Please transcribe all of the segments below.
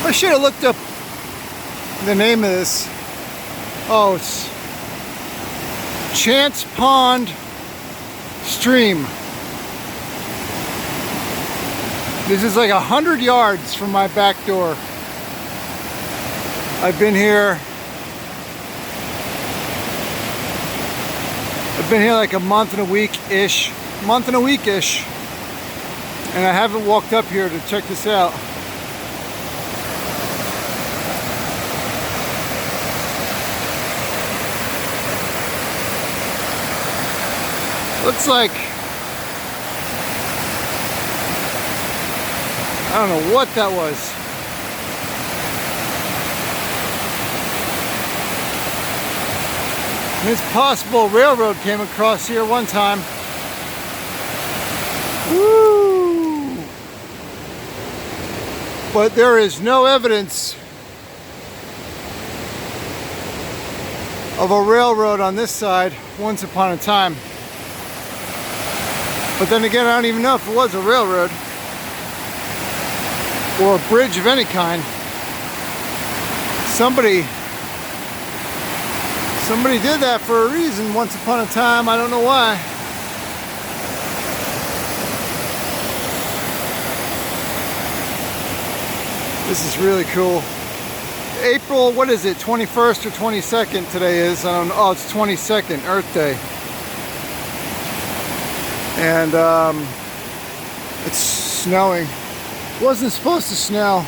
I should have looked up the name of this. Oh, it's Chance Pond Stream. This is like 100 yards from my back door. I've been here like a month and a week-ish. And I haven't walked up here to check this out. Looks like, I don't know what that was. It's possible railroad came across here one time. Woo! But there is no evidence of a railroad on this side once upon a time. But then again, I don't even know if it was a railroad or a bridge of any kind. Somebody did that for a reason once upon a time. I don't know why. This is really cool. April, what is it, 21st or 22nd today is? I don't know. Oh, it's 22nd, Earth Day. And it's snowing. It wasn't supposed to snow.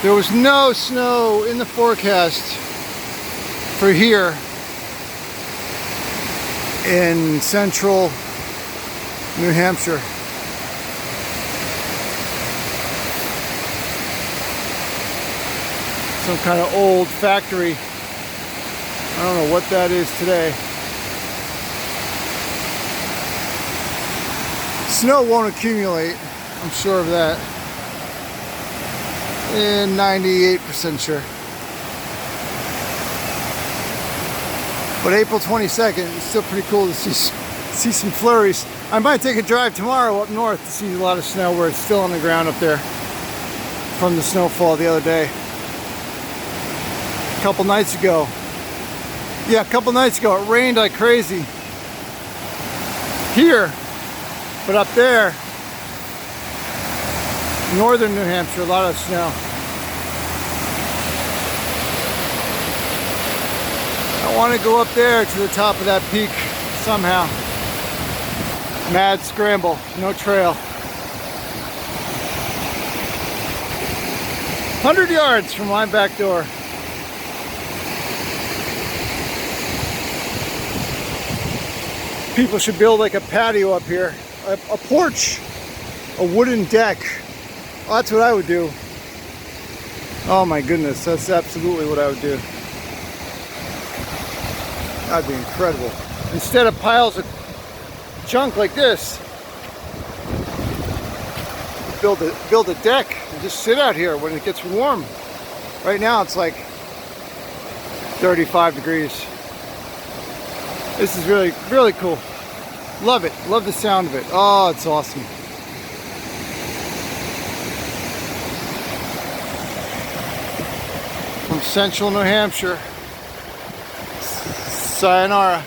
There was no snow in the forecast for here in central New Hampshire. Some kind of old factory. I don't know what that is today. Snow won't accumulate, I'm sure of that. And 98% sure. But April 22nd, it's still pretty cool to see some flurries. I might take a drive tomorrow up north to see a lot of snow where it's still on the ground up there from the snowfall the other day. A couple nights ago. Yeah, a couple nights ago it rained like crazy. Here. But up there, northern New Hampshire, a lot of snow. I want to go up there to the top of that peak somehow. Mad scramble, no trail. 100 yards from my back door. People should build like a patio up here. A porch, a wooden deck. Oh, that's what I would do. Oh my goodness, that's absolutely what I would do. That'd be incredible. Instead of piles of junk like this, build a deck and just sit out here when it gets warm. Right now it's like 35 degrees. This is really, really cool. Love it. Love the sound of it. Oh, it's awesome. From central New Hampshire. Sayonara.